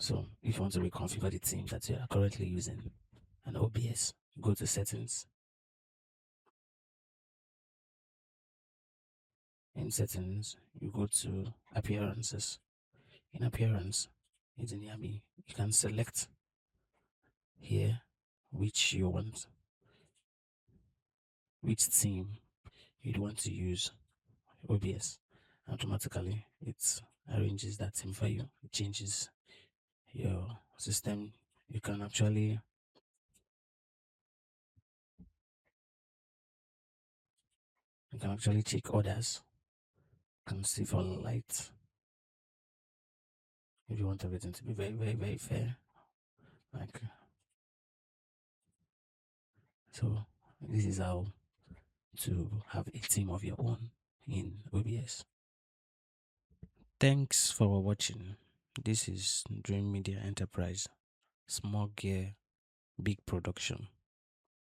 So if you want to reconfigure the theme that you are currently using an OBS, go to settings. In settings, you go to appearances. In appearance, it's in Yami. You can select here which you want, which theme you'd want to use OBS. Automatically, it arranges that theme for you. It changes your system. You can actually check others. You can see for light if you want everything to be very, very, very fair. Like so, this is how to have a team of your own in OBS. Thanks for watching. This is Driym Media Enterprise. Small gear, big production.